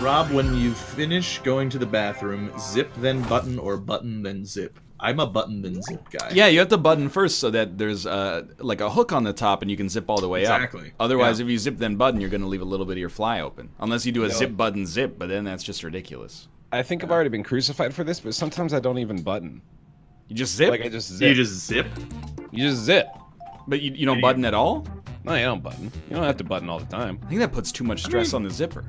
Rob, when you finish going to the bathroom, zip then button or button then zip? I'm a button then zip guy. Yeah, you have to button first so that there's like a hook on the top and you can zip all the way up. Exactly. Otherwise, if you zip then button, you're going to leave a little bit of your fly open. Unless you do a zip button zip, but then that's just ridiculous. I think I've already been crucified for this, but sometimes I don't even button. You just zip? Like I just zip. You just zip? You just zip. But you don't button at all? No, you don't button. You don't have to button all the time. I think that puts too much stress on the zipper.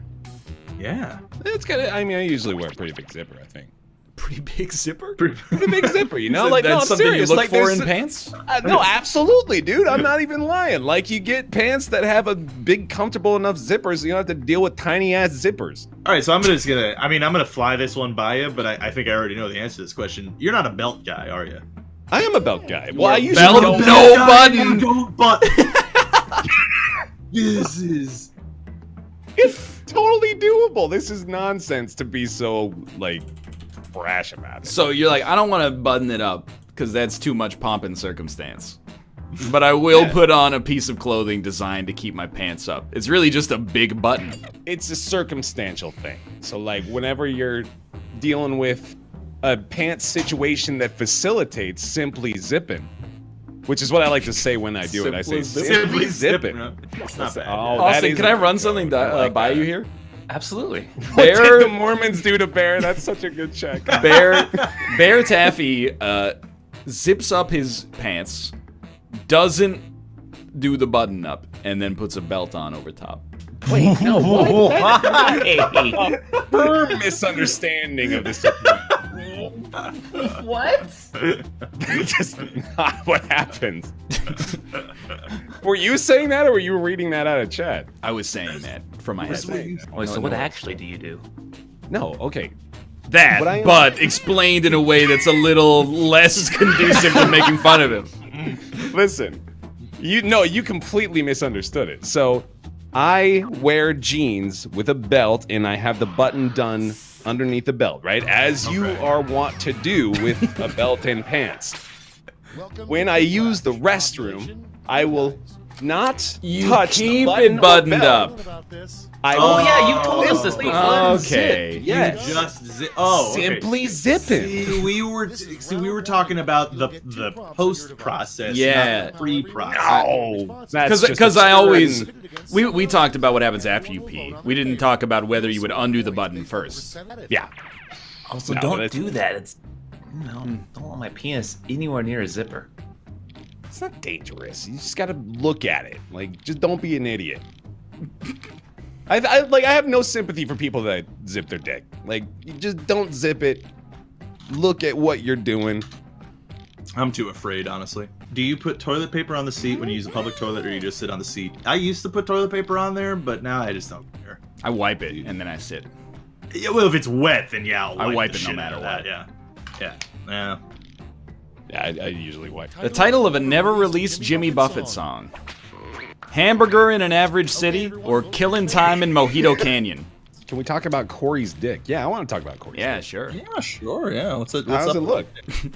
Yeah. It's kind of. I mean, I usually wear a pretty big zipper. I think. Pretty big zipper? Pretty big zipper, you know? So like, that's no, I'm something serious. you look like, for in pants? No, absolutely, dude. I'm not even lying. Like, you get pants that have a big, comfortable enough zippers, so you don't have to deal with tiny-ass zippers. All right, so I'm gonna fly this one by you, but I think I already know the answer to this question. You're not a belt guy, are you? I am a belt guy. Well, I usually belt, don't. no button. Don't button. This is... It's totally doable. This is nonsense to be so, like, brash about it. So you're like, I don't want to button it up because that's too much pomp and circumstance. But I will put on a piece of clothing designed to keep my pants up. It's really just a big button. It's a circumstantial thing. So, like, whenever you're dealing with a pants situation that facilitates simply zipping, which is what I like to say when I do it. I say simply zipping. It's not bad. Oh, Austin, can I run something by you here? Absolutely. What did the Mormons do to Bear? That's such a good check. Bear Taffy zips up his pants, doesn't do the button up, and then puts a belt on over top. Wait, no, what? Hey. Firm misunderstanding of this. What? That's just not what happens. Were you saying that, or were you reading that out of chat? I was saying that from my head. Wait, so what actually do you do? No, okay. That, but explained in a way that's a little less conducive to making fun of him. Listen, you completely misunderstood it. So, I wear jeans with a belt, and I have the button done underneath the belt, right? As you are wont to do with a belt and pants. When I use the restroom, I will not touch the button buttoned up. Oh yeah, you told us this before. Okay. Yes. You just zip. Oh, okay. Simply zipping. See, we were talking about the post process, Yeah. not the pre process. Oh, that's Because I always we talked about what happens after you pee. We didn't talk about whether you would undo the button first. Yeah. Also, No, don't that's- do that. It's don't want my penis anywhere near a zipper. It's not dangerous. You just gotta look at it. Like, just don't be an idiot. I have no sympathy for people that zip their dick. Like, you just don't zip it. Look at what you're doing. I'm too afraid, honestly. Do you put toilet paper on the seat when you use a public toilet, or you just sit on the seat? I used to put toilet paper on there, but now I just don't care. I wipe it and then I sit. Yeah, well, if it's wet, then yeah, I wipe the it no shit matter out of that, what. Yeah. Yeah, I usually wipe. The title of a never-released Jimmy Buffett song. Hamburger in an Average City or Killin' Time in Mojito Canyon? Can we talk about Corey's dick? Yeah, I want to talk about Corey's Yeah, dick. sure. Yeah, sure. Yeah. What's How does it look,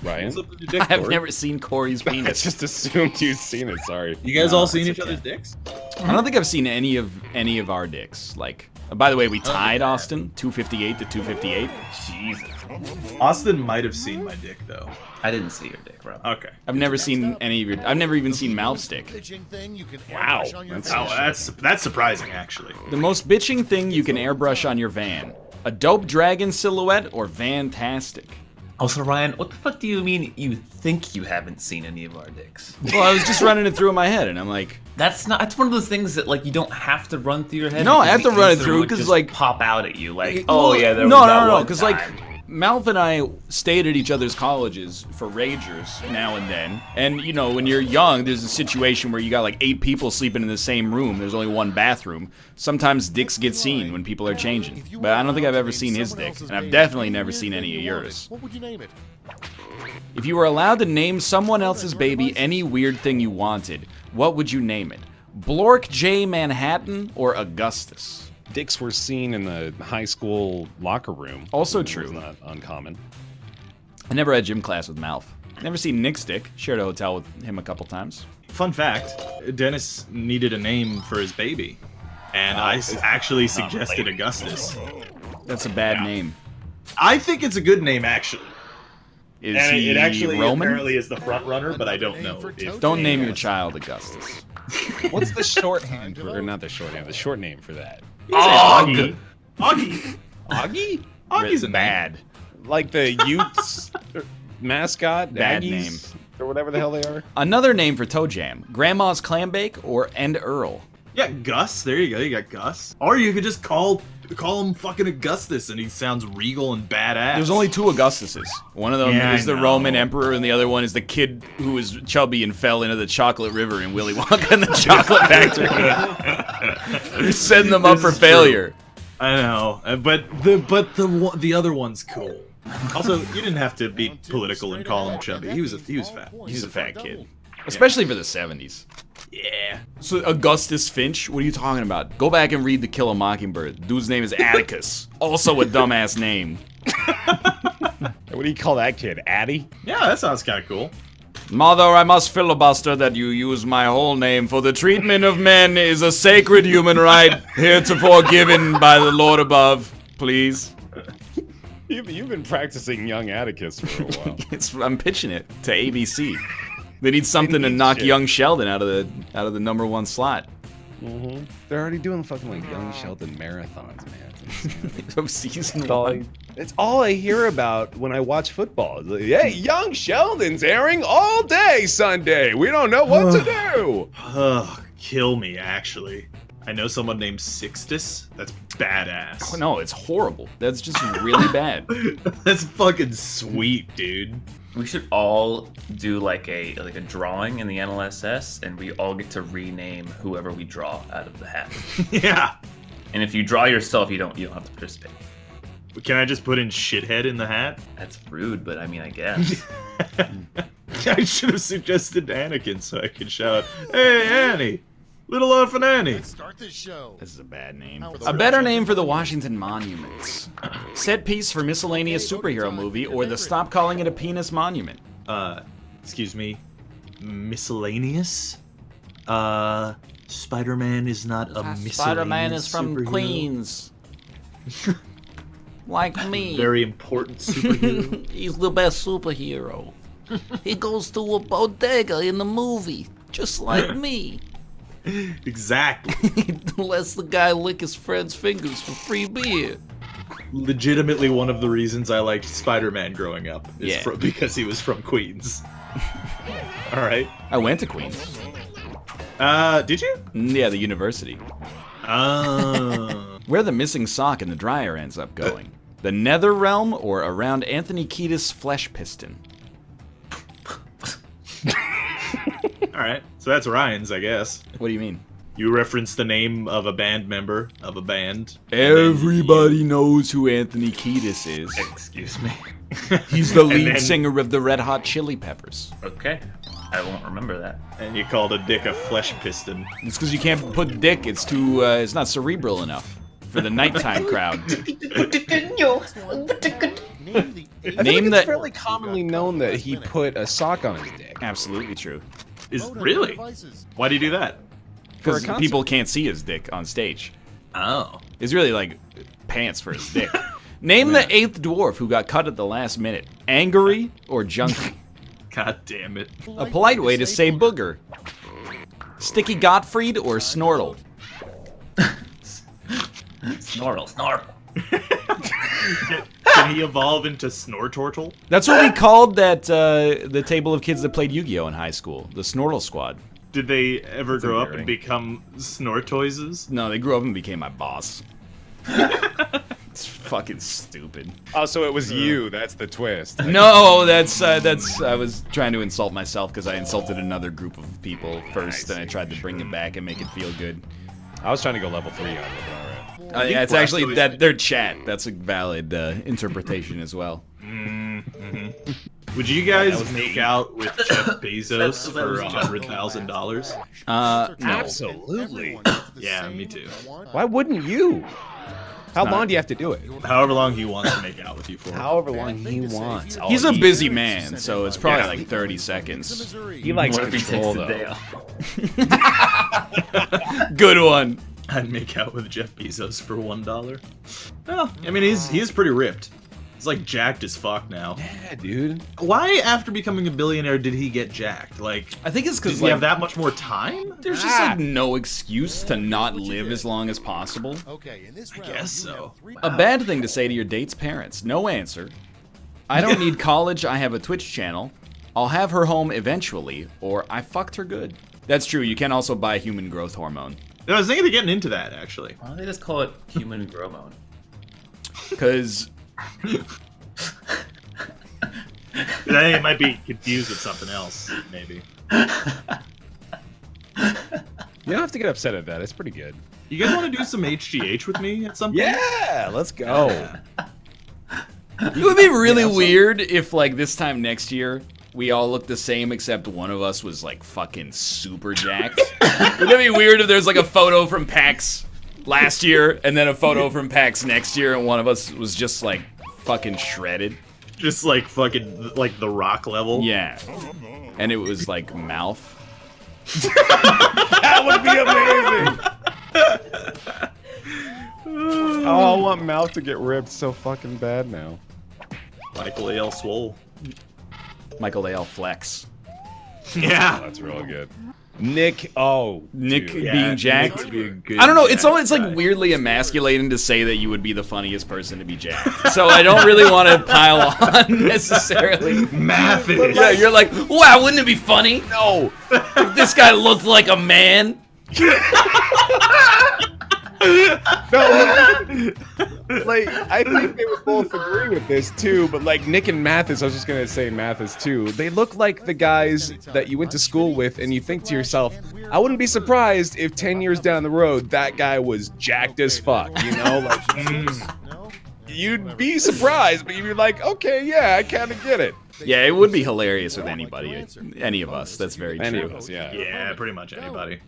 Ryan? What's up with your dick, I've Corey? never seen Corey's I penis. just assumed you'd seen it. Sorry. You guys all seen it's each okay. other's dicks? I don't think I've seen any of our dicks. Like, by the way, we tied Austin 258 to 258. Jesus. Austin might have seen my dick though. I didn't see your dick, bro. Okay. I've never seen any of your. I've never even seen Mouth's dick. Wow. That's surprising, actually. The most bitching thing you can airbrush on your van: a dope dragon silhouette or Vantastic? Also, Ryan, what the fuck do you mean you think you haven't seen any of our dicks? Well, I was just running it through in my head, and I'm like, That's one of those things that, like, you don't have to run through your head. No, I have because to the run it answer through would 'cause, just like- pop out at you, like, well, oh yeah, there no, was that one because like time. Mouth and I stayed at each other's colleges for ragers now and then, and you know when you're young, there's a situation where you got like 8 people sleeping in the same room. There's only one bathroom. Sometimes dicks get seen when people are changing, but I don't think I've ever seen his dick, and I've definitely never seen any of yours. What would you name it? If you were allowed to name someone else's baby any weird thing you wanted, what would you name it? Blork J. Manhattan or Augustus? Dicks were seen in the high school locker room. Also It was true. not uncommon. I never had gym class with Mouth. Never seen Nick's dick. Shared a hotel with him a couple times. Fun fact: Dennis needed a name for his baby, and I actually suggested Augustus. That's a bad name. I think it's a good name, actually. Is And he it actually Roman? apparently is the front runner, but I don't know. If Don't name your child Augustus. What's the shorthand for, or not the shorthand, the short name for that? Augie. Augie. Augie? Augie's a name. Bad. Like the Utes mascot? Bad Aggies? name. Or whatever the hell they are? Another name for Toe Jam: Grandma's Clam Bake or End Earl. Yeah, Gus. There you go. You got Gus. Or you could just call him fucking Augustus, and he sounds regal and badass. There's only 2 Augustuses. One of them Yeah, is I the know. Roman emperor, and the other one is the kid who was chubby and fell into the chocolate river in Willy Wonka and the Chocolate Factory. You're setting them up This for is true. failure. I know, but the other one's cool. Also, you didn't have to be political and call him chubby. He was fat. He's a fat kid. Especially for the 70s. Yeah. So Augustus Finch, what are you talking about? Go back and read To Kill a Mockingbird. Dude's name is Atticus. Also a dumbass name. What do you call that kid? Addie? Yeah, that sounds kind of cool. Mother, I must filibuster that you use my whole name, for the treatment of men is a sacred human right, heretofore given by the Lord above. Please. You've been practicing young Atticus for a while. I'm pitching it to ABC. They need something to need knock shit. young Sheldon out of the #1 slot. They're already doing fucking like young Sheldon marathons, man. From season It's all, 1. it's all I hear about when I watch football. It's like, hey, young Sheldon's airing all day Sunday. We don't know what to do. Ugh, kill me, actually. I know someone named Sixtus. That's badass. Oh, no, it's horrible. That's just really bad. That's fucking sweet, dude. We should all do like a drawing in the NLSS, and we all get to rename whoever we draw out of the hat. Yeah. And if you draw yourself, you don't have to participate. Can I just put in shithead in the hat? That's rude, but I mean, I guess. I should have suggested Anakin so I could shout, "Hey, Annie! Little Orphan Annie!" Start this show. This is a bad name. How- A better name for the Washington Monuments. Set piece for miscellaneous superhero movie or the Stop Calling It a Penis Monument. Excuse me, miscellaneous? Spider-Man is not a miscellaneous Spider-Man is from superhero. Queens. Like me. Very important superhero. He's the best superhero. He goes to a bodega in the movie, just like me. Exactly. He lets the guy lick his friend's fingers for free beer. Legitimately one of the reasons I liked Spider-Man growing up is Yeah. because he was from Queens. All right. I went to Queens. Did you? Yeah, the university. Where the missing sock in the dryer ends up going. The Nether Realm or around Anthony Kiedis' flesh piston. All right. So that's Ryan's, I guess. What do you mean? You referenced the name of a band member of a band. Everybody knows who Anthony Kiedis is. Excuse me. He's the And lead then- singer of the Red Hot Chili Peppers. Okay. I won't remember that. And you called a dick a flesh piston. It's because you can't put dick. It's too. It's not cerebral enough for the nighttime crowd. I Name think that- it's fairly commonly known that he put a sock on his dick. Absolutely true. Is really? Why do you do that? For a Because concert. people can't see his dick on stage. Oh. It's really like pants for his dick. Name the 8th dwarf who got cut at the last minute. Angry or Junkie? God damn it. A polite way to say booger. Sticky Gottfried or Snortle? Snortle, snortle. Can he evolve into Snortortle? That's what we called that the table of kids that played Yu-Gi-Oh in high school. The Snortle Squad. Did they ever grow up endearing. and become Snortoises? No, they grew up and became my boss. It's fucking stupid. Oh, so it was you. That's the twist. No, that's I was trying to insult myself because I insulted another group of people first, and I tried to bring it back and make it feel good. I was trying to go level 3 on it, but all right. Yeah, it's we're actually actually- that their chat. That's a valid interpretation as well. Would you guys make out with Jeff Bezos for $100,000? No. Absolutely. Yeah, me too. Why wouldn't you? How long do you have to do it? However long he wants to make out with you for. However long he wants. He's Oh, a he- busy man, so it's probably Yeah. like 30 seconds. He likes What if he takes control, the day though. off? Good one. I'd make out with Jeff Bezos for $1. Well, I mean, he's pretty ripped. He's like jacked as fuck now. Yeah, dude. Why, after becoming a billionaire, did he get jacked? Like, I think it's does because he have that much more time? there's just like no excuse to not live as long as possible. Okay, in this I round, guess you so. have 3 A bad thing to say to your date's parents. No answer. I don't need college, I have a Twitch channel. I'll have her home eventually, or I fucked her good. That's true, you can also buy human growth hormone. I was thinking of getting into that, actually. Why don't they just call it human growth hormone? Because I think it might be confused with something else, maybe. You don't have to get upset at that. It's pretty good. You guys want to do some HGH with me at some point? Yeah, let's go. it would be really weird if, like, this time next year, we all looked the same except one of us was, like, fucking super jacked. Wouldn't it be weird if there's, like, a photo from PAX last year and then a photo from PAX next year and one of us was just, like, fucking shredded? Just like fucking, like the Rock level? Yeah. And it was, like, mouth. That would be amazing. Oh, I want mouth to get ripped so fucking bad now. Michael A.L. Swole. Michael A.L. Flex. Yeah. That's real good. Nick, oh, Nick dude. being jacked. Nick would be a good I don't know. It's jacked like guy. weirdly emasculating to say that you would be the funniest person to be jacked. So I don't really want to pile on necessarily. Mathis. Yeah, you're like, wow, wouldn't it be funny No. if this guy looked like a man? No, like I think they would both agree with this too. But like Nick and Mathis, I was just gonna say Mathis too. They look like the guys that you went to school with, and you think to yourself, I wouldn't be surprised if 10 years down the road that guy was jacked as fuck. You know, like you'd be surprised, but you'd be like, okay, yeah, I kind of get it. Yeah, it would be hilarious with anybody, any of us. That's very Any true. of us, yeah. Yeah, pretty much anybody.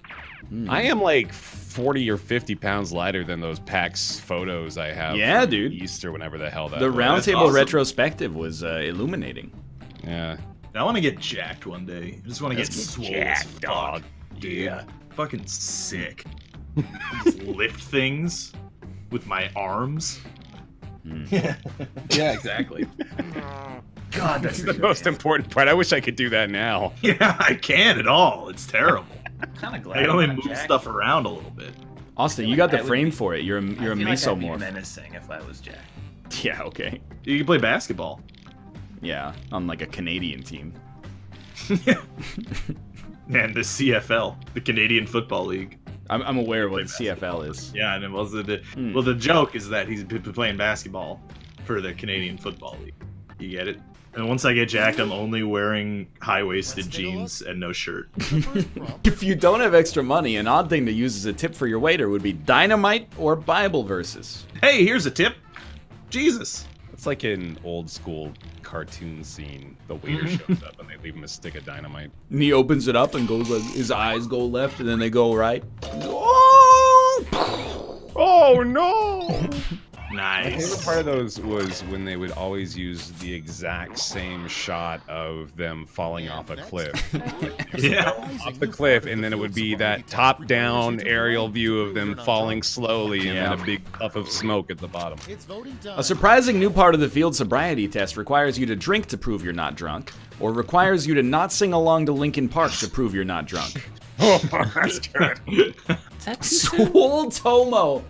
I am like 40 or 50 pounds lighter than those PAX photos I have. Yeah, from dude. Easter, whenever the hell that The was. roundtable awesome. retrospective was illuminating. Yeah. I want to get jacked one day. I just want to get Let's get swole jacked, as fuck, dog. dude. Yeah. Fucking sick. Just lift things with my arms. Yeah, exactly. God, that's the most important part. I wish I could do that now. Yeah, I can't at all. It's terrible. I'm kind of glad. I can only I'm move not jacked. stuff around a little bit. Austin, you got the I would frame be- for it. You're a I feel like I'd be mesomorph. menacing if I was jacked. Yeah, okay. You can play basketball. Yeah, on like a Canadian team. And the CFL, the Canadian Football League. I'm aware of what the CFL is. Yeah, and it was well, the joke is that he's playing basketball for the Canadian Football League. You get it? And once I get jacked, I'm only wearing high-waisted jeans and no shirt. If you don't have extra money, an odd thing to use as a tip for your waiter would be dynamite or Bible verses. Hey, here's a tip. Jesus. It's like an old school cartoon scene. The waiter shows up and they leave him a stick of dynamite. And he opens it up and goes like, his eyes go left and then they go right. Oh! Oh no! My favorite Nice. part of those was when they would always use the exact same shot of them falling off a cliff. Yeah. Off the cliff, and then it would be that top-down aerial view of them falling slowly, and then a big puff of smoke at the bottom. It's voting time. A surprising new part of the field sobriety test requires you to drink to prove you're not drunk, or requires you to not sing along to Linkin Park to prove you're not drunk. Oh, that's good. Is that too soon? Swole Tomo.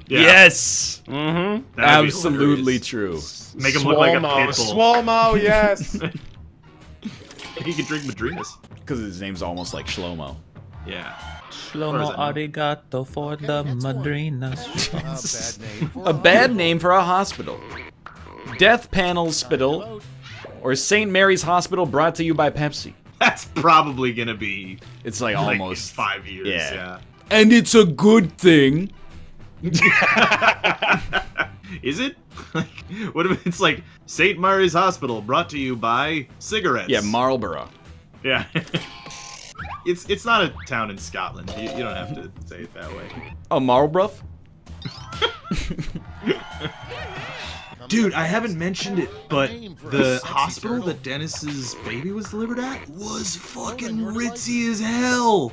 Yeah. Yes. Mm-hmm. That'd be Absolutely hilarious. true. Make him look like a pit bull. Swolmo, yes. He can drink Madrinas. Because his name's almost like Shlomo. Yeah. Shlomo arigato for the madrinas. Bad name for A bad name for a hospital. Death Panel Spittle, or St. Mary's Hospital brought to you by Pepsi. That's probably gonna be It's like like almost. in 5 years. Yeah. And it's a good thing. Is it? Like, what if it's like St. Mary's Hospital brought to you by cigarettes? Yeah, Marlboro. Yeah. It's not a town in Scotland. You don't have to say it that way. Oh, Marlborough? Dude, I haven't mentioned it, but the hospital that Dennis's baby was delivered at was fucking ritzy as hell.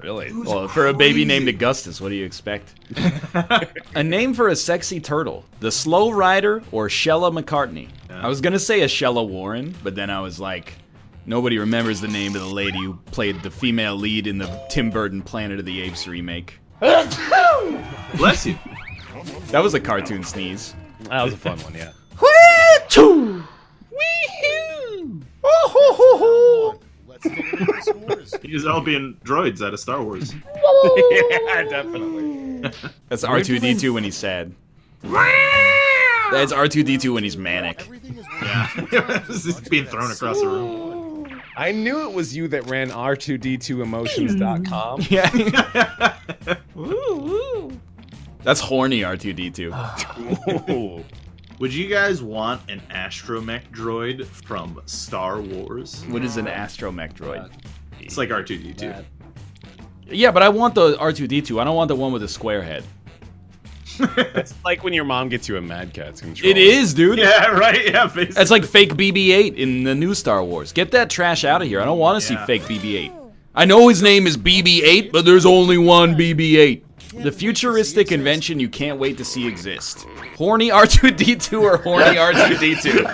Really? Well, for a baby named Augustus, what do you expect? A name for a sexy turtle. The Slow Rider or Shella McCartney. Yeah. I was gonna say a Shella Warren, but then I was like, nobody remembers the name of the lady who played the female lead in the Tim Burton Planet of the Apes remake. Bless you. That was a cartoon sneeze. That was a fun one, yeah. Wee-choo! Wee-hoo! Oh-ho-ho-ho! He's all being droids out of Star Wars. Yeah, definitely. That's R2D2 when he's sad. That's R2D2 when he's manic. Yeah. He's being thrown across the room. I knew it was you that ran R2D2emotions.com. Yeah. That's horny R2D2. Ooh. Would you guys want an astromech droid from Star Wars? What is an astromech droid? It's like R2D2. Yeah, but I want the R2D2. I don't want the one with a square head. It's like when your mom gets you a Mad Catz controller. It is, dude. Yeah, right. Yeah, basically. That's like fake BB-8 in the new Star Wars. Get that trash out of here. I don't want to see Yeah. fake BB-8. I know his name is BB-8, but there's only one BB-8. The futuristic invention you can't wait to see exist. Horny R2D2 or horny R2D2?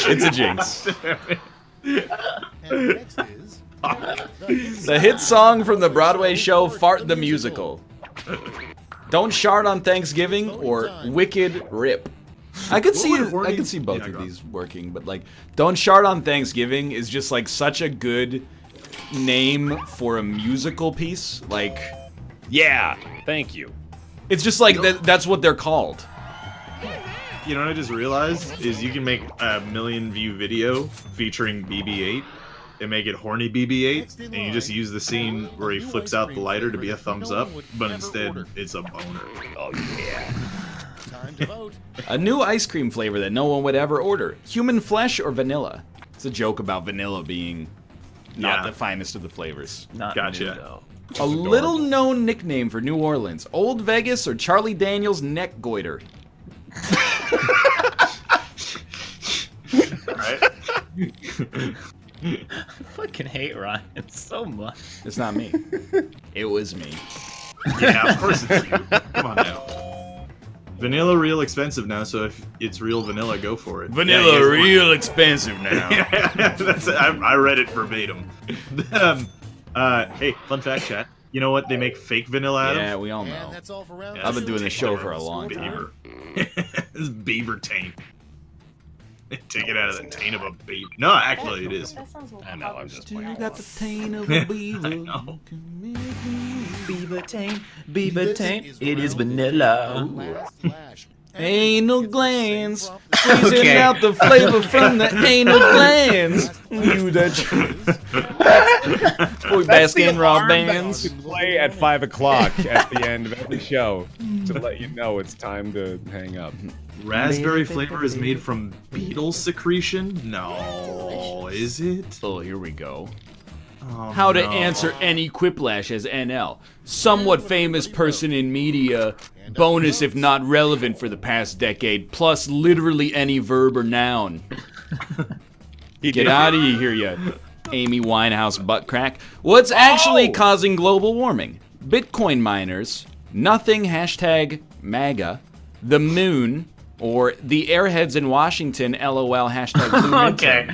It's a jinx. The hit song from the Broadway show Fart the Musical. Don't Shart on Thanksgiving or Wicked Rip. I could see both of these working, but like Don't Shart on Thanksgiving is just like such a good name for a musical piece. Like, Yeah, thank you. it's just like that's what they're called. You know what I just realized is you can make a 1 million view video featuring BB-8 and make it horny BB-8, and you just use the scene where he flips out the lighter to be a thumbs up, but instead it's a boner. Oh, yeah. A new ice cream flavor that no one would ever order. Human flesh or vanilla? It's a joke about vanilla being not Yeah. the finest of the flavors. Not Gotcha. new, though. A little known nickname for New Orleans. Old Vegas or Charlie Daniels neck goiter? Right? I fucking hate Ryan so much. It's not me. It was me. Yeah, of course it's you. Come on now. Vanilla real expensive now, so if it's real vanilla, go for it. Vanilla Yeah, you guys real expensive now. Yeah, that's I read it verbatim. Hey, fun fact, chat. You know what they make fake vanilla out of? Yeah, we all know. That's all for round I've been two. doing this show for a long time. Beaver. This is beaver taint. Take it out of the taint of a beaver. No, actually it is. I know, I'm just You playing. got the taint of a beaver. I know. Beaver taint, This it is round vanilla. last flash. Anal glands, squeezing out the flavor from the anal glands. You that boy Baskin Rob bands. To play at 5 o'clock at the end of every show to let you know it's time to hang up. Raspberry flavor is made from beetle secretion? No, is it? Oh, here we go. Oh, How to no. answer any Quiplash as NL. Somewhat famous person in media. Bonus if not relevant for the past decade. Plus literally any verb or noun. Get out of here, you Amy Winehouse butt crack. What's actually causing global warming? Bitcoin miners, nothing hashtag MAGA, the moon, or the airheads in Washington LOL hashtag blue Okay.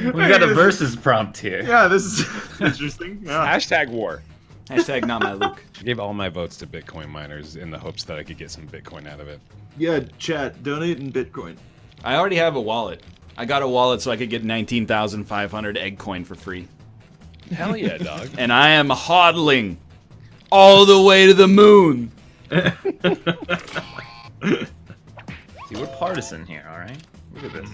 We got a versus prompt here. Yeah, this is interesting. Yeah. Hashtag war. Hashtag not my Luke. I gave all my votes to Bitcoin miners in the hopes that I could get some Bitcoin out of it. Yeah, chat, donate in Bitcoin. I already have a wallet. I got a wallet so I could get 19,500 egg coin for free. Hell yeah, dog. And I am hodling all the way to the moon. See, we're partisan here, all right? Look at this.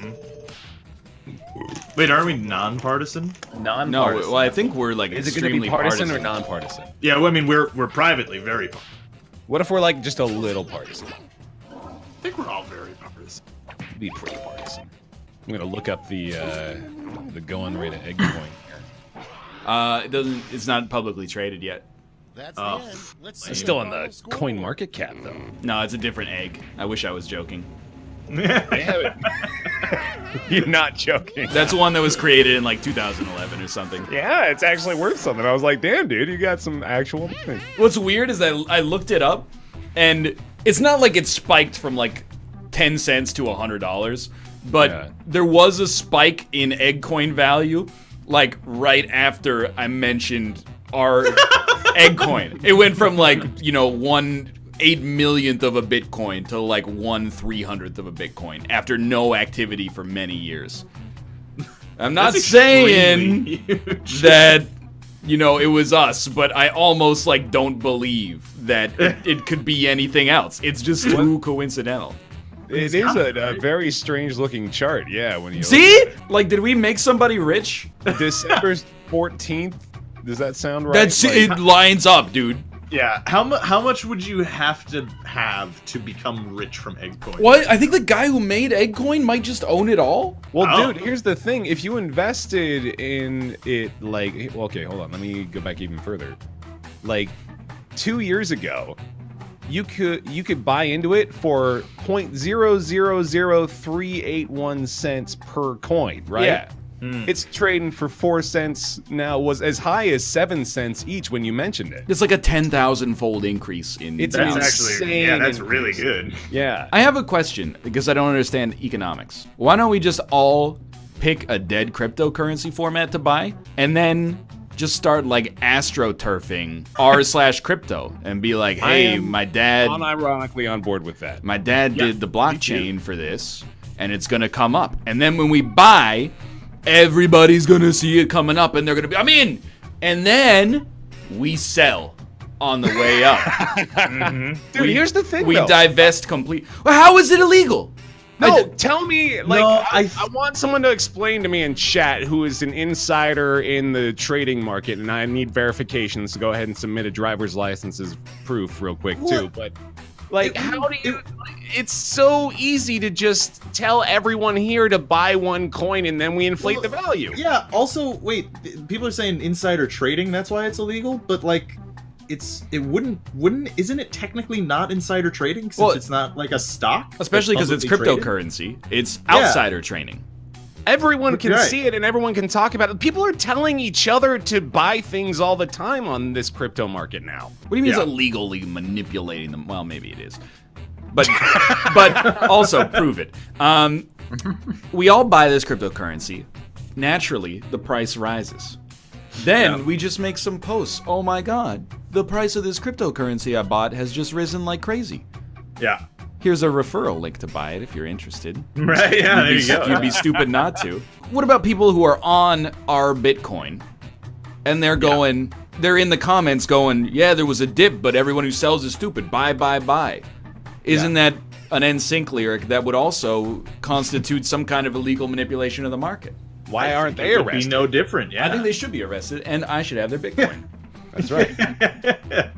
Wait, are we non-partisan? Non-partisan. No, well, I think we're like Is it going to extremely be partisan or non-partisan? Yeah, well, I mean, we're privately very partisan. What if we're like just a little partisan? I think we're all very partisan. Be pretty partisan. I'm gonna look up the going rate of egg coin here. It doesn't. It's not publicly traded yet. That's Oh, the end. Let's see It's still the on the final score. coin market cap though. No, it's a different egg. I wish I was joking. You're not joking. That's one that was created in like 2011 or something. Yeah, it's actually worth something. I was like, damn, dude, you got some actual money. What's weird is I looked it up, and it's not like it spiked from like 10 cents to $100, but there was a spike in egg coin value, like right after I mentioned our egg coin. It went from like, you know, 1/8 millionth of a Bitcoin to like 1/300th of a Bitcoin after no activity for many years. I'm not saying that, you know, it was us, but I almost like don't believe that it could be anything else. It's just too coincidental. It is a very strange looking chart, yeah. When you see, like, did we make somebody rich? December 14th. Does that sound right? That's like, it lines up, dude. Yeah, how much would you have to become rich from Eggcoin? What? I think the guy who made Eggcoin might just own it all. Well, dude, here's the thing. If you invested in it, like, okay, hold on. Let me go back even further. Like, 2 years ago, you could buy into it for 0.000381 cents per coin, right? Yeah. It's trading for 4 cents now, was as high as 7 cents each when you mentioned it. It's like a 10,000-fold increase in It's value. That's actually, yeah, that's really good. Yeah. I have a question, because I don't understand economics. Why don't we just all pick a dead cryptocurrency format to buy, and then just start like astroturfing r/crypto and be like, hey, my dad unironically on board with that. My dad did the blockchain for this, and it's gonna come up. And then when we buy, everybody's gonna see it coming up, and they're gonna be, I'm in. And then we sell on the way up. Dude, here's the thing, we though. divest complete. Well, how is it illegal? No, tell me, like, No, I want someone to explain to me in chat who is an insider in the trading market, and I need verifications to go ahead and submit a driver's license as proof real quick, too. But, like, how do you... It's so easy to just tell everyone here to buy one coin, and then we inflate the value. Yeah, also, wait, people are saying insider trading, that's why it's illegal, but, like... isn't it technically not insider trading since it's not like a stock? Especially because it's cryptocurrency. It's outsider trading. Everyone can see it and everyone can talk about it. People are telling each other to buy things all the time on this crypto market now. What do you mean it's illegally manipulating them? Well, maybe it is. But also prove it. We all buy this cryptocurrency. Naturally, the price rises. Then we just make some posts. Oh my god, the price of this cryptocurrency I bought has just risen like crazy. Yeah. Here's a referral link to buy it if you're interested. Right, yeah, there you go. You'd be stupid not to. What about people who are on our Bitcoin and they're going, they're in the comments going, yeah, there was a dip, but everyone who sells is stupid. Buy, buy, buy. Isn't that an NSYNC lyric that would also constitute some kind of illegal manipulation of the market? Why aren't they arrested? It would be no different, yeah. I think they should be arrested, and I should have their Bitcoin. That's right.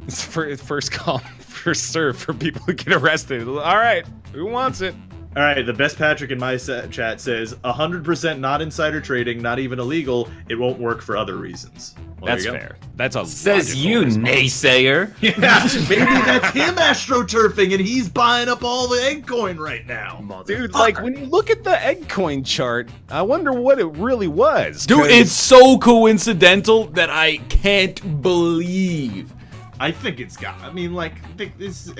It's first come, first serve for people who get arrested. All right, who wants it? All right, the best Patrick in my chat says 100% not insider trading, not even illegal. It won't work for other reasons. Well, That's fair. That's a Says you, naysayer. Yeah, maybe that's him astroturfing and he's buying up all the Eggcoin right now. Dude, like, when you look at the Eggcoin chart, I wonder what it really was. Dude, it's so coincidental that I can't believe. I think it's got. I mean, like,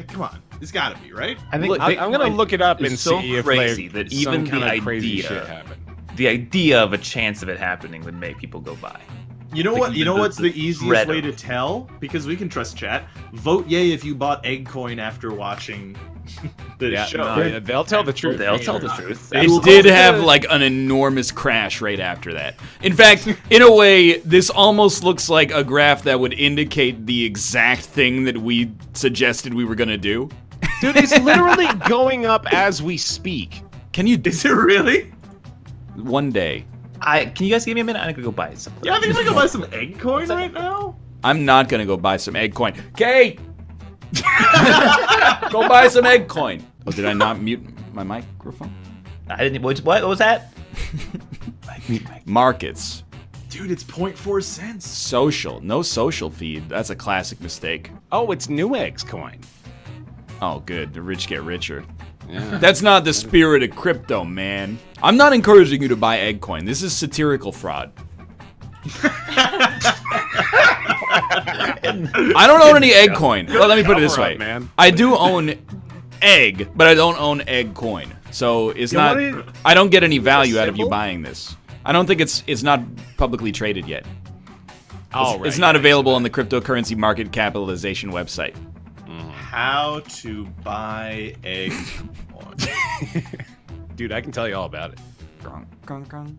come on, it's got to be right. I think I'm gonna look it up and so see if crazy like, that even some kind the of crazy idea, shit happened. The idea of a chance of it happening would make people go buy. You know what? You know what's the easiest way to it. tell? Because we can trust chat. Vote yay if you bought Eggcoin after watching the show. No, they'll tell the truth. They'll tell the truth. It did have like an enormous crash right after that. In fact, in a way, this almost looks like a graph that would indicate the exact thing that we suggested we were gonna do. Dude, it's literally going up as we speak. Can you? Is it really? One day. Can you guys give me a minute? I could go buy something. Yeah, I think I'm gonna go buy some Eggcoin right now. I'm not gonna go buy some Eggcoin. Kate! Go buy some Eggcoin. Oh, did I not mute my microphone? I didn't. What was that? Markets. Dude, it's 0.4 cents. Social. No social feed. That's a classic mistake. Oh, it's New Eggs coin. Oh, good. The rich get richer. Yeah. That's not the spirit of crypto, man. I'm not encouraging you to buy egg coin. This is satirical fraud. I don't own any egg coin. Well, let me put it this Cover way. up, man. I do own egg, but I don't own egg coin. So it's You know not. what it- I don't get any value out of you symbol? buying this. I don't think it's not publicly traded yet. Oh, It's not available on the cryptocurrency market capitalization website. How to buy egg coin. Dude, I can tell you all about it. Grunk, grunk, grunk.